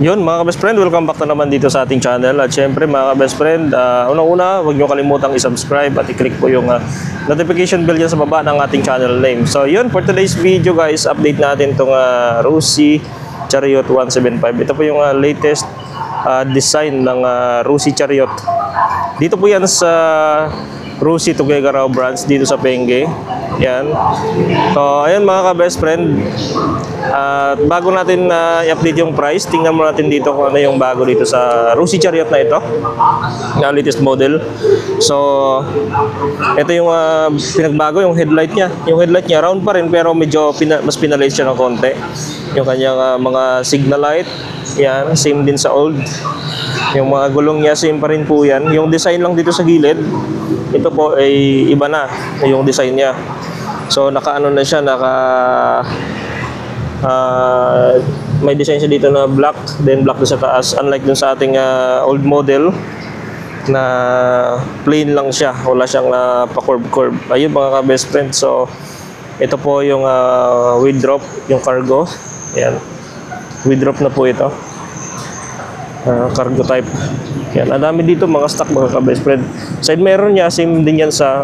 Yun mga best friend, welcome back na naman dito sa ating channel. At syempre mga best friend, unang-una huwag nyo kalimutang i-subscribe at i-click po yung notification bell dyan sa baba ng ating channel name. So yun, for today's video guys, update natin itong Rusi Chariot 175. Ito po yung latest design ng Rusi Chariot. Dito po yan sa Rusi Tuguegarao branch dito sa Benguet. Yan. So ayun mga ka-best friend, bago natin i-update yung price, tingnan mo natin dito kung ano yung bago dito sa Rusi Chariot na ito, na latest model. So ito yung pinagbago, yung headlight niya. Yung headlight niya round pa rin pero medyo mas pinaliit siya ng konti. Yung kanyang mga signal light, yan, same din sa old. Yung mga gulong niya, same pa rin po yan. Yung design lang dito sa gilid, ito po ay iba na yung design niya. So naka-ano na siya, may design siya dito na black, then black din sa taas. Unlike dun sa ating old model na plain lang siya, wala siyang pa-curve-curve. Ayun mga ka-best friend. So ito po yung wheel drop, yung cargo. Ayan, wheel drop na po ito. Cargo type. Yan, ang dami dito mga stock mga ka-best friend. Side mirror niya, same din yan sa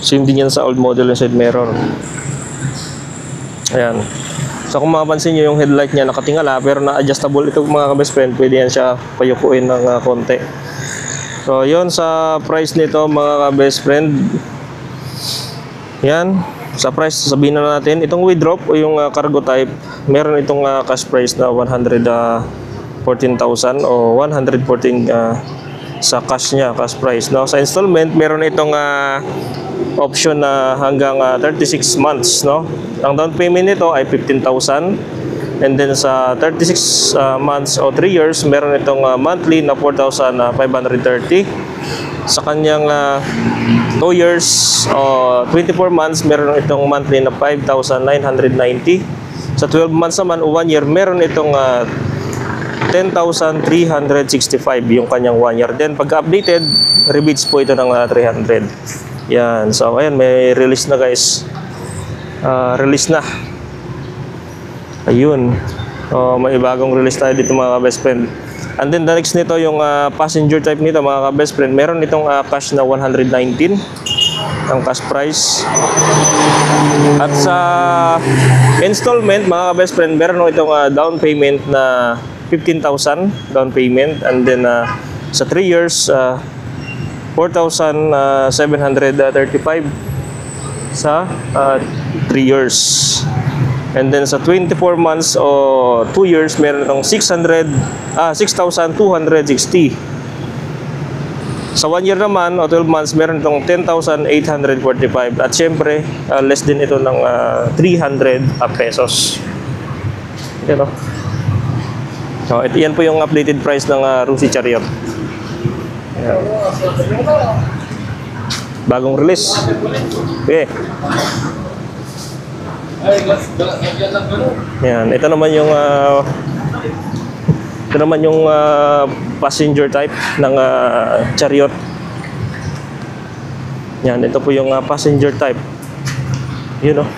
same din yan sa old model yung side mirror. Ayan. So kung mapapansin nyo yung headlight niya nakatingala pero na-adjustable ito mga ka-best friend, pwede yan siya payukuin ng konti. So yun sa price nito mga ka-best friend. Yan. Sa price sabihin na natin, itong wheel drop o yung cargo type, meron itong cash price na 114,000 o 114 sa cash niya, cash price. No? Sa installment, meron itong option na hanggang 36 months. No? Ang down payment nito ay 15,000. And then sa 36 months o 3 years, meron itong monthly na 4,530. Sa kanyang 2 years o 24 months, meron itong monthly na 5,990. Sa 12 months naman o 1 year, meron itong 10,365 yung kanyang 1 year. Then pagka-updated, rebates po ito ng 300. Yan. So ayan, may release na guys. Release na. Ayun. May bagong release tayo dito mga best friend. And then the next nito yung passenger type nito mga best friend. Meron itong cash na 119 ang cash price. At sa installment mga best friend, meron itong down payment na 15,000 down payment. And then sa 3 years 4,735 sa 3 years. And then sa 24 months o 2 years, meron itong 6,260. Sa 1 year naman o 12 months, meron itong 10,845. At syempre, less din ito ng 300 pesos. Ito. So, yan po yung updated price ng Rusi Chariot. Ayan. Bagong release. Okay. Yan, ito naman yung passenger type ng Chariot. Yan, ito po yung passenger type. Yun,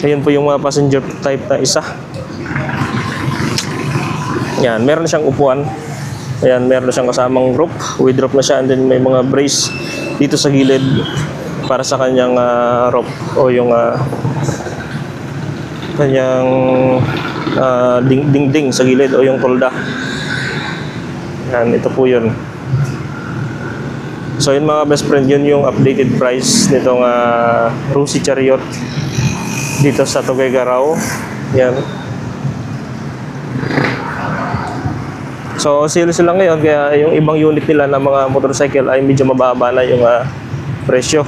ayun po yung passenger type na isa. Yan, meron siyang upuan. Ayan, meron siyang kasamang rope. Wheel drop na siya, and then may mga brace dito sa gilid para sa kanyang rope o yung kanyang ding-ding sa gilid o yung tolda. Yan, ito po yun. So yun mga best friend, yun yung updated price nitong Rusi Chariot dito sa Tuguegarao. Yan. So sale sila ngayon, kaya yung ibang unit nila na mga motorcycle ay medyo mababa na yung presyo.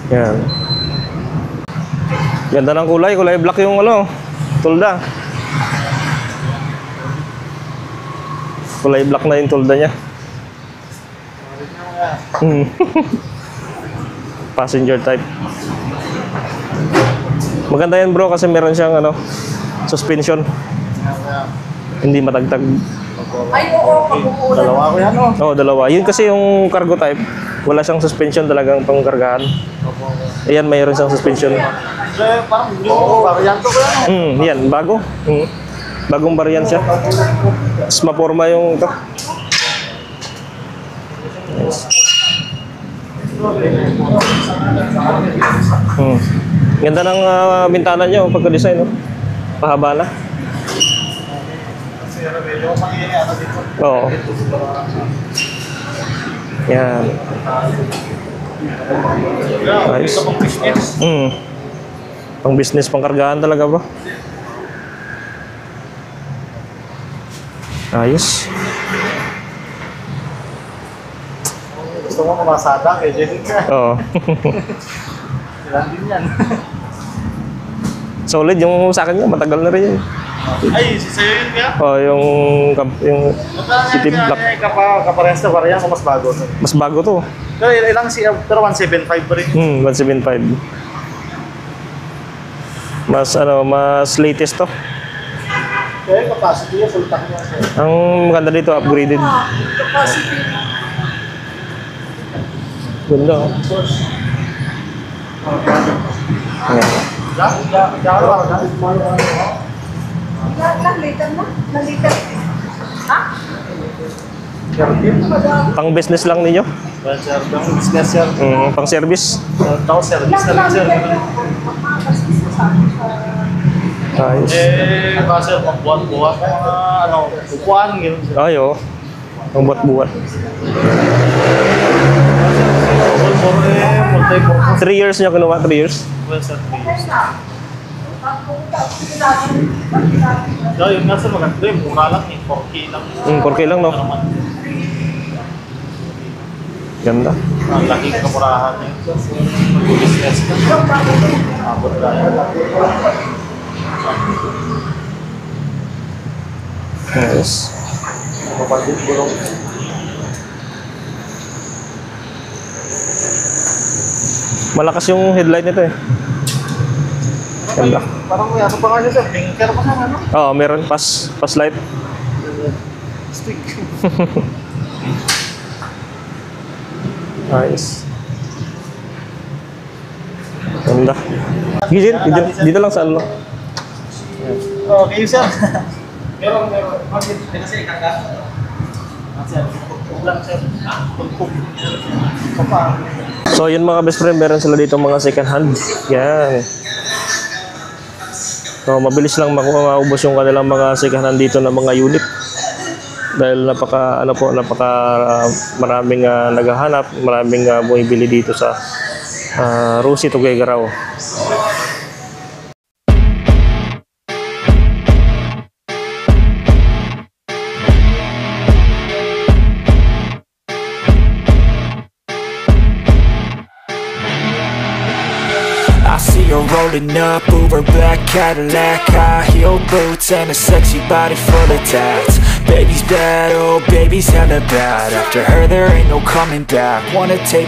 Yan. Ganda ng kulay black yung tulda. Kulay black na yung tulda niya. Passenger type. Maganda yan bro kasi meron siyang suspension. Hindi matagtag. Ay, oo, pag-uulan. Dalawa ko yan, oh. Oo, dalawa. Yun kasi yung cargo type, wala siyang suspension talagang pangkargahan. Ayan, mayroon siyang suspension. Parang varianto ko yan, oh. Yan, bago. Bagong variant siya. Mas maporma yung ito. Yes. Ganda ng bintana niya, pagka-design, no? Pahaba na. Oo. Yan. Nice. Pang business, pang kargahan talaga ba? Ayos. Gusto mo kumasada, kaya dyan ka. Oo. Ilan din yan. Solid yung sa akin, matagal na rin yun. Ay, sa'yo yun kaya? Oh, yung City Black. Kaparehas na variant o mas bago? Mas bago to. Pero ilang siya, pero 175 pa rin. 175. Mas latest to. Kaya capacity yan, sultak niya. Ang maganda dito, upgraded. Capacity. Ganda, oh. Ayan. Later na? Later. Ha? Pang business lang ninyo? Well, sir, business, sir. Pang service? Tapos service na lang, sir. Ayos. Sir, pag-buwan-buwan, upuan, gano'n, sir. Ay, oh. Ang buat-buat. 3 years niya kinuha, 3 years? Well, sir, 3 years. Yun nga, sir, maganda yun. Mura lang, 4K lang. 4K lang, no? Ganda. Ang laking kamurahan niya. Mag-business ka. Abot tayo. Yes. Kapatid, bulong. Malakas yung headlight nito, eh. Ganda. Parang may ano pa nga siya, sir. Blinker pa nga, ano? Oo, meron. Pass light. Stick. Ayos. Ganda. Dito lang sa ano. Okay, sir. Meron. Kasi ikaka. Sir, lang, sir. So yun mga best friend, meron sila dito mga second hand. Yan. So mabilis lang maubos yung kanilang mga second hand dito na mga unit. Dahil napaka maraming naghahanap, maraming bumibili dito sa Rusi, Tuguegarao. I see her rolling up, Uber black Cadillac, high heel boots and a sexy body full of tats. Baby's bad, oh baby's hella bad. After her there ain't no coming back. Wanna take